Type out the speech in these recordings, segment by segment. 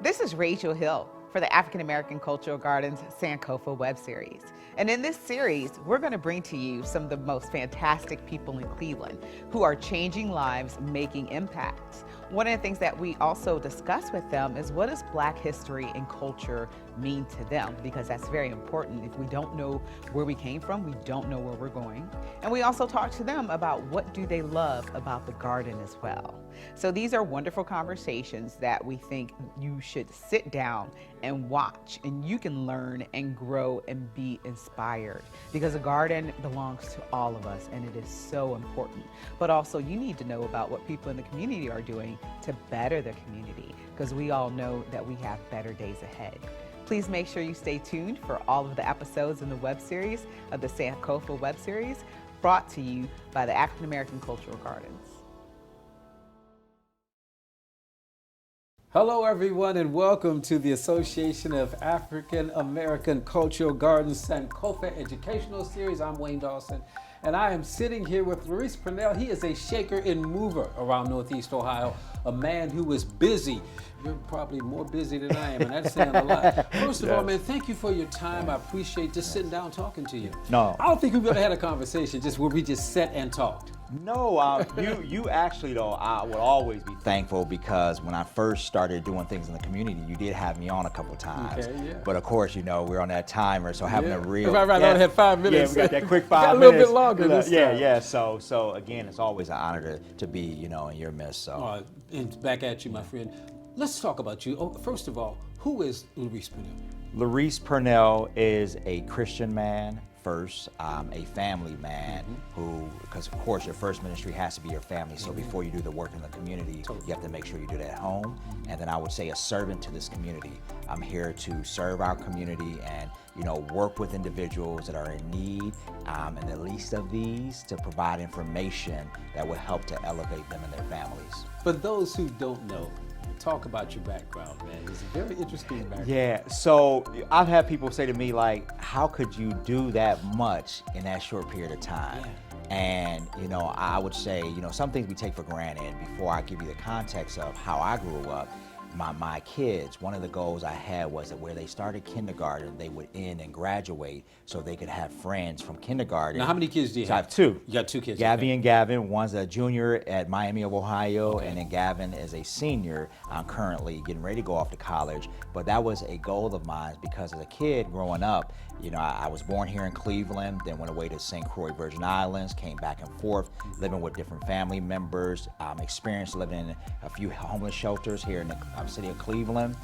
This is Rachel Hill for the African American Cultural Gardens Sankofa web series. And in this series, we're going to bring to you some of the most fantastic people in Cleveland who are changing lives, making impacts. One of the things that we also discuss with them is what does Black history and culture mean to them, because that's very important. If we don't know where we came from, we don't know where we're going. And we also talk to them about what do they love about the garden as well. So these are wonderful conversations that we think you should sit down and watch, and you can learn and grow and be inspired, because a garden belongs to all of us and it is so important. But also you need to know about what people in the community are doing to better the community, because we all know that we have better days ahead. Please make sure you stay tuned for all of the episodes in the web series of the Sankofa web series, brought to you by the African American Cultural Gardens. Hello everyone, and welcome to the Association of African American Cultural Gardens Sankofa Educational Series. I'm Wayne Dawson, and I am sitting here with LaRese Purnell. He is a shaker and mover around Northeast Ohio, a man who is busy. You're probably more busy than I am, and that's saying a lot. First of all, man, thank you for your time. I appreciate just sitting down talking to you. No. I don't think we've ever had a conversation just where we just sat and talked. No, you actually though, I would always be thankful, because when I first started doing things in the community, you did have me on a couple times. Okay, yeah. But of course, you know, we're on that timer, so having a real Right, I only had 5 minutes. Yeah, we got that quick 5 got a minutes. little bit longer this time. Yeah. So again, it's always an honor to be, you know, in your midst. So. And back at you, my friend. Let's talk about you. Oh, first of all, who is LaRese Purnell? LaRese Purnell is a Christian man first, a family man who, because of course your first ministry has to be your family, so before you do the work in the community, you have to make sure you do it at home. And then I would say a servant to this community. I'm here to serve our community and, you know, work with individuals that are in need, and the least of these, to provide information that will help to elevate them and their families. For those who don't know, talk about your background, man. It's a very interesting background. Yeah, so I've had people say to me, like, how could you do that much in that short period of time? Yeah. And, you know, I would say, you know, some things we take for granted. Before I give you the context of how I grew up, my kids, one of the goals I had was that where they started kindergarten, they would end and graduate so they could have friends from kindergarten. Now, how many kids do you have? I have 2. You got 2 kids. Gabby okay. and Gavin. One's a junior at Miami of Ohio, and then Gavin is a senior, currently getting ready to go off to college. But that was a goal of mine, because as a kid growing up, you know, I was born here in Cleveland, then went away to St. Croix, Virgin Islands, came back and forth, living with different family members, experienced living in a few homeless shelters here in the city of Cleveland.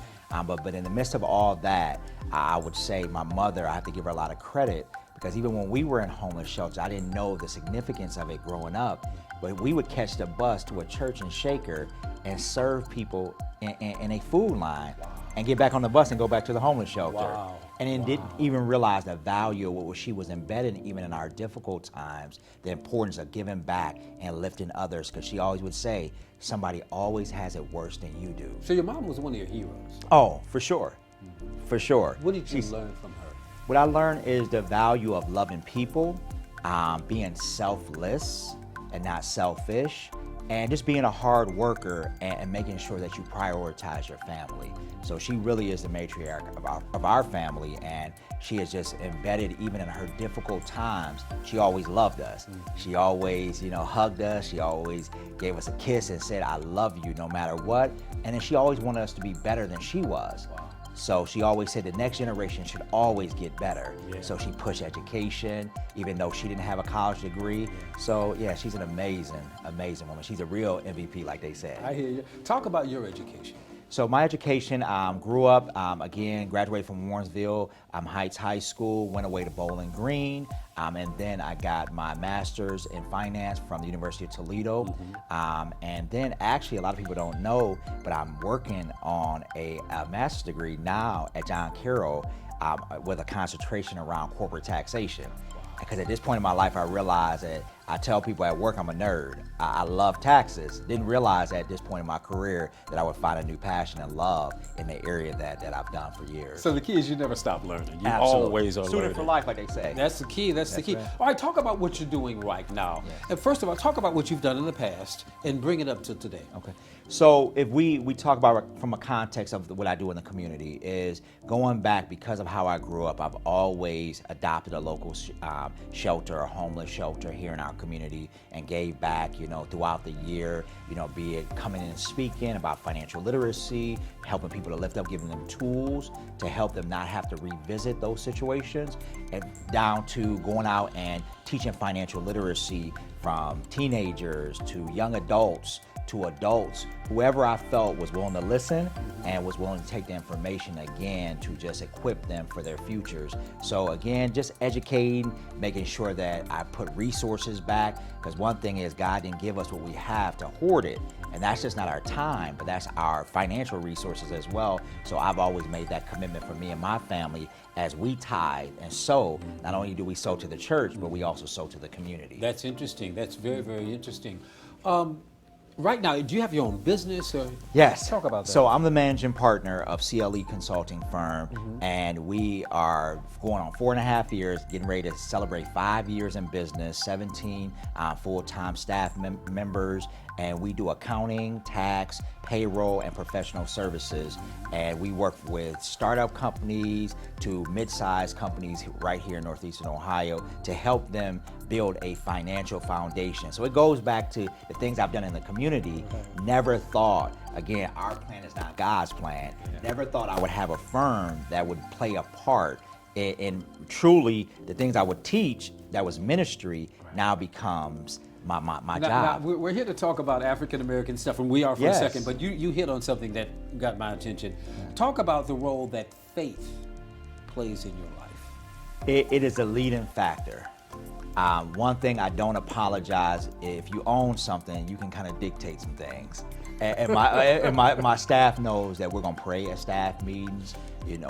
But in the midst of all that, I would say my mother, I have to give her a lot of credit, because even when we were in homeless shelters, I didn't know the significance of it growing up. But we would catch the bus to a church in Shaker and serve people in a food line, and get back on the bus and go back to the homeless shelter. Wow. And then didn't even realize the value of what she was embedded even in our difficult times, the importance of giving back and lifting others, because she always would say, somebody always has it worse than you do. So your mom was one of your heroes. Oh, for sure, for sure. What did you learn from her? What I learned is the value of loving people, being selfless and not selfish, and just being a hard worker and making sure that you prioritize your family. So she really is the matriarch of our family, and she is just embedded even in her difficult times. She always loved us. She always, you know, hugged us. She always gave us a kiss and said, I love you no matter what. And then she always wanted us to be better than she was. Wow. So she always said the next generation should always get better. Yeah. So she pushed education, even though she didn't have a college degree. So yeah, she's an amazing woman. She's a real MVP, like they said. I hear you. Talk about your education. So my education, grew up, again, graduated from Warrensville Heights High School, went away to Bowling Green, and then I got my master's in finance from the University of Toledo. And then actually, a lot of people don't know, but I'm working on a master's degree now at John Carroll with a concentration around corporate taxation. Because at this point in my life, I realized that I tell people at work I'm a nerd. I love taxes. Didn't realize at this point in my career that I would find a new passion and love in the area that I've done for years. So the key is you never stop learning. You Absolutely. always are Student learning. for life, like they say. That's the key. That's the key. right. All right, talk about what you're doing right now. Yes. And first of all, talk about what you've done in the past and bring it up to today. Okay. So if we talk about from a context of what I do in the community is going back because of how I grew up, I've always adopted a local shelter, a homeless shelter here in our community and gave back, throughout the year, be it coming in and speaking about financial literacy, helping people to lift up, giving them tools to help them not have to revisit those situations, and down to going out and teaching financial literacy from teenagers to young adults to adults, whoever I felt was willing to listen and was willing to take the information again to just equip them for their futures. So again, just educating, making sure that I put resources back, because one thing is God didn't give us what we have to hoard it, and that's just not our time, but that's our financial resources as well. So I've always made that commitment for me and my family as we tithe and sow. Not only do we sow to the church, but we also sow to the community. That's interesting. That's very, very interesting. Right now, do you have your own business? Or Yes. Talk about that. So I'm the managing partner of CLE Consulting firm, and we are going on 4.5 years, getting ready to celebrate 5 years in business, 17 full-time staff members, and we do accounting, tax, payroll, and professional services. And we work with startup companies to mid-sized companies right here in Northeastern Ohio to help them build a financial foundation. So it goes back to the things I've done in the community. Never thought, again, our plan is not God's plan. Never thought I would have a firm that would play a part in truly the things I would teach that was ministry now becomes my Now, job. we're here to talk about African American stuff, and we are for Yes. a second, but you hit on something that got my attention. Talk about the role that faith plays in your life. It is a leading factor. One thing I don't apologize, if you own something, you can kind of dictate some things. And my staff knows that we're gonna pray at staff meetings.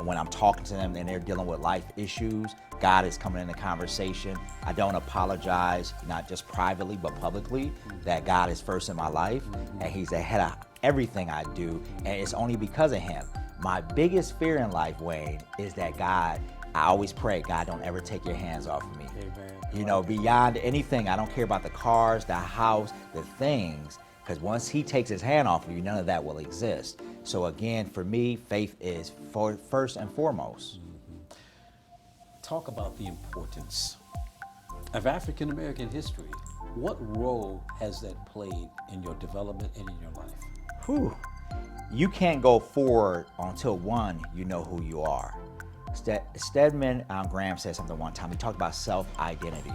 When I'm talking to them and they're dealing with life issues, God is coming in the conversation. I don't apologize, not just privately, but publicly, that God is first in my life and He's ahead of everything I do, and it's only because of Him. My biggest fear in life, Wayne, is that I always pray, God, don't ever take your hands off of me. Amen. Beyond anything, I don't care about the cars, the house, the things, because once He takes His hand off of you, none of that will exist. So again, for me, faith is first and foremost. Talk about the importance of African American history. What role has that played in your development and in your life? Whew. You can't go forward until one, you know who you are. Stedman Graham said something one time. He talked about self-identity.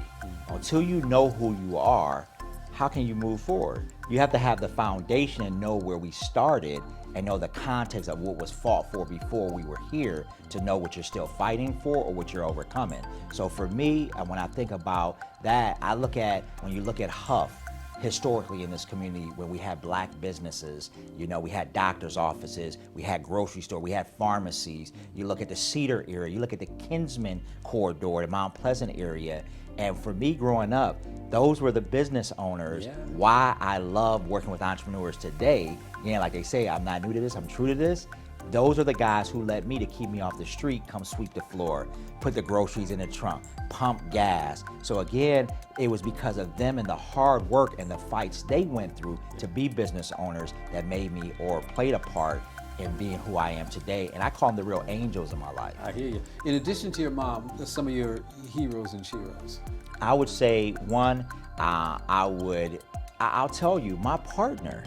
Until you know who you are, how can you move forward? You have to have the foundation and know where we started and know the context of what was fought for before we were here to know what you're still fighting for or what you're overcoming. So for me, when I think about that, I look at, when you look at Huff, historically in this community where we had black businesses, we had doctor's offices, we had grocery store, we had pharmacies. You look at the Cedar area, you look at the Kinsman corridor, the Mount Pleasant area. And for me growing up, those were the business owners. Yeah. Why I love working with entrepreneurs today, like they say, I'm not new to this, I'm true to this. Those are the guys who led me to keep me off the street, come sweep the floor, put the groceries in the trunk, pump gas. So again, it was because of them and the hard work and the fights they went through to be business owners that made me or played a part in being who I am today. And I call them the real angels in my life. I hear you. In addition to your mom, some of your heroes and sheroes. I would say one, I'll tell you, my partner.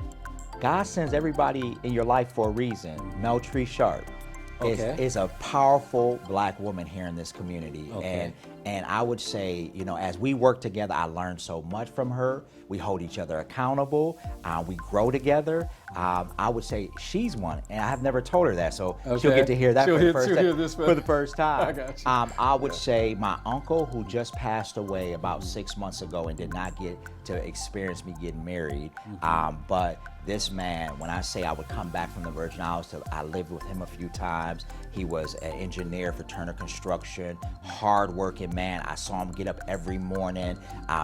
God sends everybody in your life for a reason. Mel Tree Sharp is a powerful black woman here in this community. Okay. And I would say, as we work together, I learned so much from her. We hold each other accountable. We grow together. I would say she's one, and I have never told her that, so she'll get to hear that for the first time. I got you. I would say my uncle, who just passed away about 6 months ago and did not get to experience me getting married, but this man, when I say I would come back from the Virgin Islands, I lived with him a few times. He was an engineer for Turner Construction, hard-working man. I saw him get up every morning.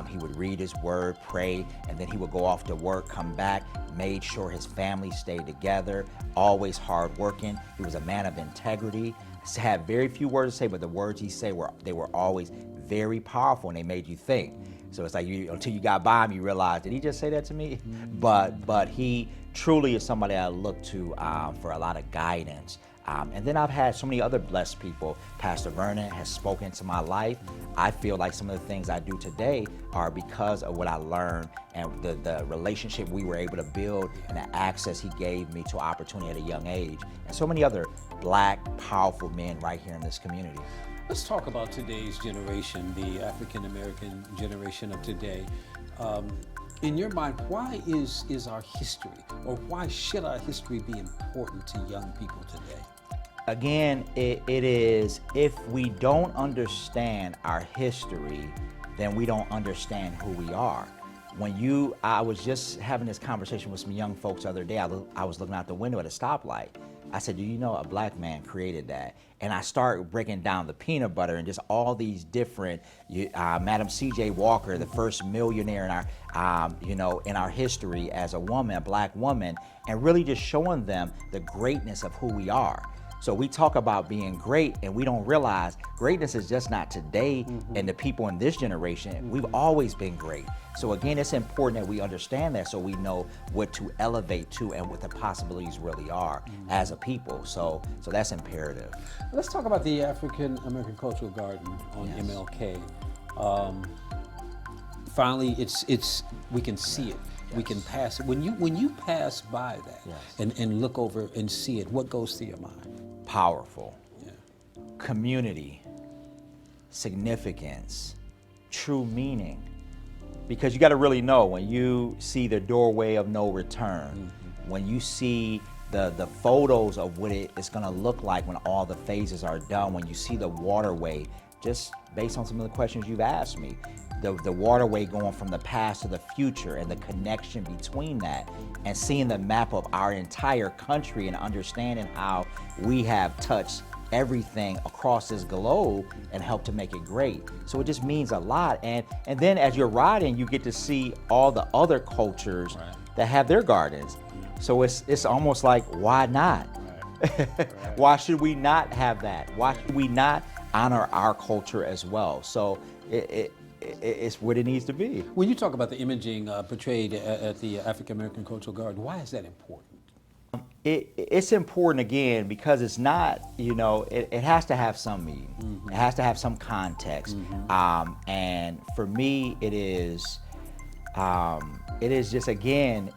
He would read his word, pray, and then he would go off to work, come back, made sure his family stayed together, always hard-working. He was a man of integrity. Had very few words to say, but the words he said were always very powerful, and they made you think. So it's like until you got by him, you realize, did he just say that to me? But he truly is somebody I look to for a lot of guidance. And then I've had so many other blessed people. Pastor Vernon has spoken to my life. I feel like some of the things I do today are because of what I learned and the relationship we were able to build and the access he gave me to opportunity at a young age. And so many other Black, powerful men right here in this community. Let's talk about today's generation, the African American generation of today. In your mind, why is our history, or why should our history be important to young people today? Again, it is, if we don't understand our history, then we don't understand who we are. I was just having this conversation with some young folks the other day. I was looking out the window at a stoplight. I said, do you know a Black man created that? And I started breaking down the peanut butter and just all these different, Madam C.J. Walker, the first millionaire in our history as a woman, a Black woman, and really just showing them the greatness of who we are. So we talk about being great, and we don't realize greatness is just not today and the people in this generation. We've always been great. So again, it's important that we understand that so we know what to elevate to and what the possibilities really are as a people. So that's imperative. Let's talk about the African American Cultural Garden on MLK. Finally, we can see it. Yes. We can pass it. When you pass by that and look over and see it, what goes through your mind? Powerful. Community, significance, true meaning. Because you got to really know when you see the doorway of no return, when you see the photos of what it's going to look like when all the phases are done, when you see the waterway, just based on some of the questions you've asked me, the waterway going from the past to the future and the connection between that, and seeing the map of our entire country and understanding how we have touched everything across this globe and helped to make it great. So it just means a lot. And then as you're riding, you get to see all the other cultures that have their gardens. So it's almost like, why not? Why should we not have that? Why should we not honor our culture as well? So it's what it needs to be. When you talk about the imaging portrayed at the African American Cultural Garden, why is that important? It's important, again, because it's not, it has to have some meaning. It has to have some context. And for me, it is just, again,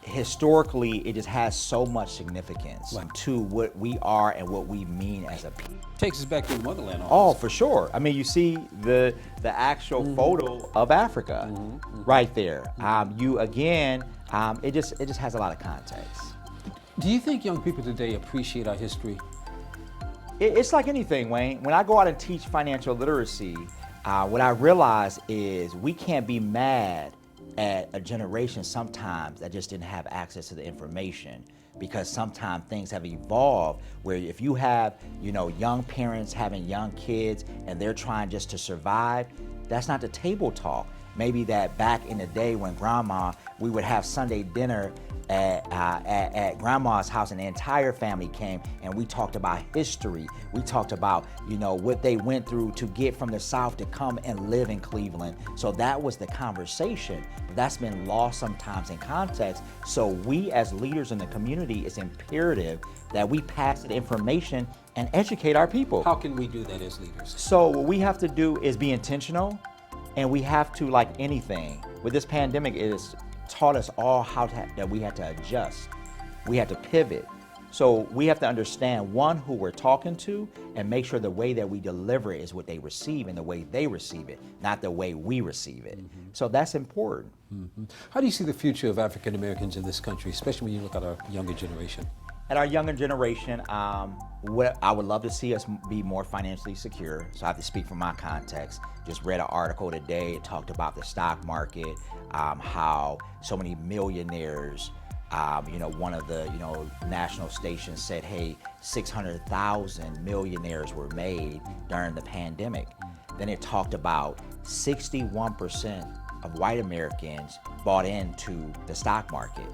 historically, it just has so much significance to what we are and what we mean as a people. Takes us back to the motherland. Oh, for sure. I mean, you see the actual photo of Africa right there. It just has a lot of context. Do you think young people today appreciate our history? It's like anything, Wayne. When I go out and teach financial literacy, what I realize is we can't be mad at a generation sometimes that just didn't have access to the information, because sometimes things have evolved where if you have, young parents having young kids and they're trying just to survive, that's not the table talk. Maybe that back in the day when we would have Sunday dinner at grandma's house and the entire family came and we talked about history. We talked about, what they went through to get from the South to come and live in Cleveland. So that was the conversation. That's been lost sometimes in context. So we as leaders in the community, it's imperative that we pass the information and educate our people. How can we do that as leaders? So what we have to do is be intentional, and we have to, like anything, with this pandemic, it has taught us all that we had to adjust. We had to pivot. So we have to understand, one, who we're talking to, and make sure the way that we deliver it is what they receive and the way they receive it, not the way we receive it. So that's important. How do you see the future of African Americans in this country, especially when you look at our younger generation? At our younger generation, what I would love to see us be more financially secure. So I have to speak from my context. Just read an article today. It talked about the stock market, how so many millionaires One of the, national stations said, hey, 600,000 millionaires were made during the pandemic. Then it talked about 61% of white Americans bought into the stock market.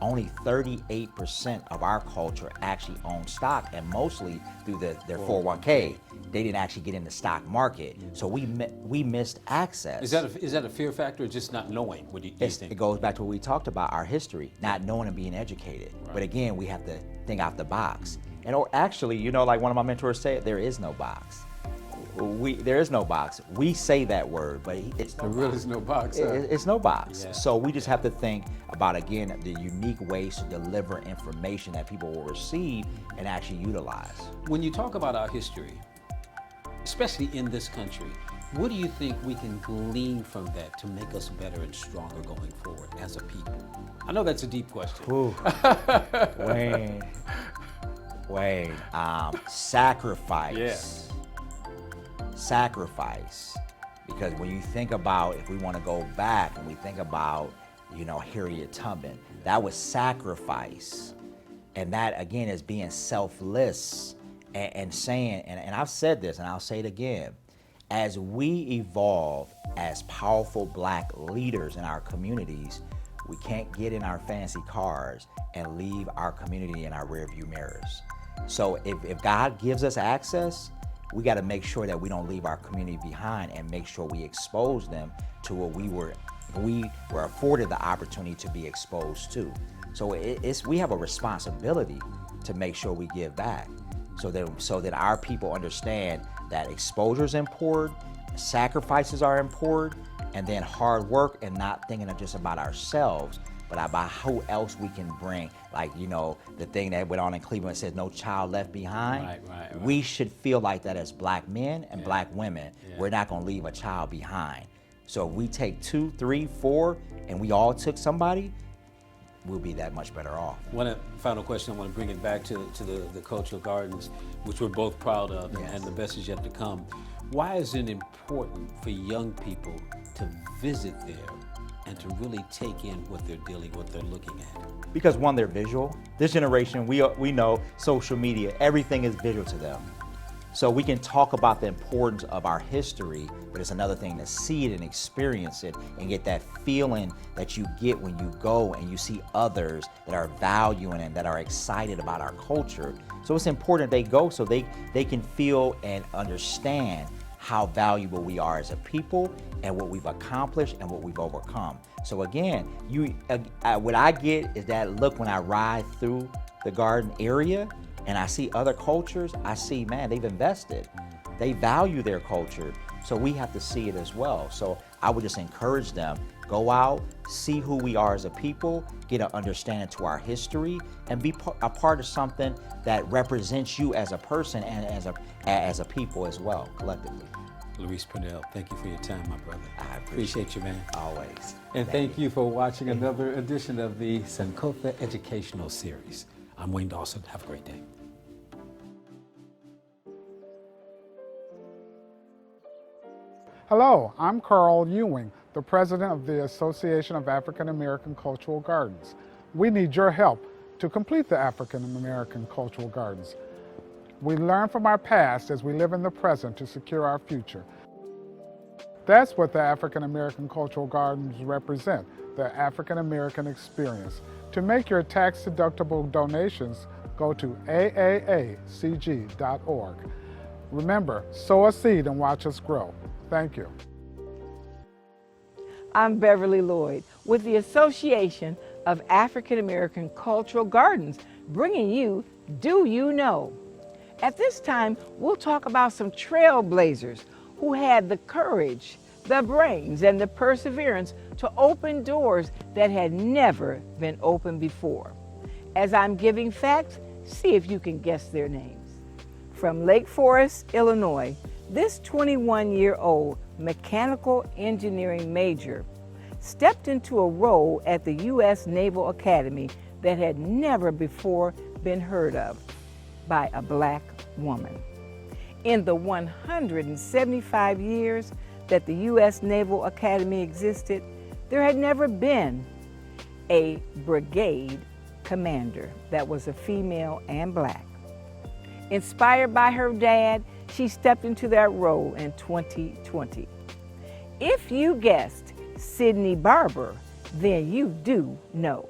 Only 38% of our culture actually own stock, and mostly through their 401k. They didn't actually get in the stock market, so we missed access. Is that a fear factor, or just not knowing? What do you think? It goes back to what we talked about, our history, not knowing and being educated. Right. But again, we have to think out the box. And or actually, like one of my mentors said, there is no box. There is no box. We say that word, but it's no box. There really is no box. It's no box. Yeah. So we just have to think about, again, the unique ways to deliver information that people will receive and actually utilize. When you talk about our history, especially in this country, what do you think we can glean from that to make us better and stronger going forward as a people? I know that's a deep question. Ooh. Wayne, sacrifice. Yeah. Sacrifice, because when you think about, if we want to go back and we think about, Harriet Tubman, that was sacrifice, and that again is being selfless and saying, and I've said this and I'll say it again, as we evolve as powerful Black leaders in our communities, we can't get in our fancy cars and leave our community in our rearview mirrors. So if God gives us access, we got to make sure that we don't leave our community behind, and make sure we expose them to what we were afforded the opportunity to be exposed to. So we have a responsibility to make sure we give back, so that our people understand that exposure is important, sacrifices are important, and then hard work, and not thinking of just about ourselves, but about who else we can bring. Like, the thing that went on in Cleveland says, no child left behind. Right. We should feel like that as Black men and Black women. Yeah. We're not gonna leave a child behind. So if we take 2, 3, 4, and we all took somebody, we'll be that much better off. One final question, I want to bring it back to the cultural gardens, which we're both proud of, Yes. and the best is yet to come. Why is it important for young people to visit there and to really take in what they're looking at? Because one, they're visual. This generation, we know social media, everything is visual to them. So we can talk about the importance of our history, but it's another thing to see it and experience it and get that feeling that you get when you go and you see others that are valuing and that are excited about our culture. So it's important they go so they can feel and understand how valuable we are as a people and what we've accomplished and what we've overcome. So again, what I get is that look when I ride through the garden area and I see other cultures, I see, man, they've invested. They value their culture. So we have to see it as well. So I would just encourage them, go out, see who we are as a people, get an understanding to our history, and be a part of something that represents you as a person and as a people as well, collectively. LaRese Purnell, thank you for your time, my brother. I appreciate you, man. Always. And thank you for watching another edition of the Sankofa Educational Series. I'm Wayne Dawson. Have a great day. Hello, I'm Carl Ewing, the president of the Association of African American Cultural Gardens. We need your help to complete the African American Cultural Gardens. We learn from our past as we live in the present to secure our future. That's what the African American Cultural Gardens represent, the African American experience. To make your tax-deductible donations, go to aacg.org. Remember, sow a seed and watch us grow. Thank you. I'm Beverly Lloyd with the Association of African American Cultural Gardens, bringing you Do You Know? At this time, we'll talk about some trailblazers who had the courage, the brains, and the perseverance to open doors that had never been opened before. As I'm giving facts, see if you can guess their names. From Lake Forest, Illinois, this 21-year-old mechanical engineering major stepped into a role at the U.S. Naval Academy that had never before been heard of by a Black woman. In the 175 years that the U.S. Naval Academy existed, there had never been a brigade commander that was a female and Black. Inspired by her dad, she stepped into that role in 2020. If you guessed Sydney Barber, then you do know.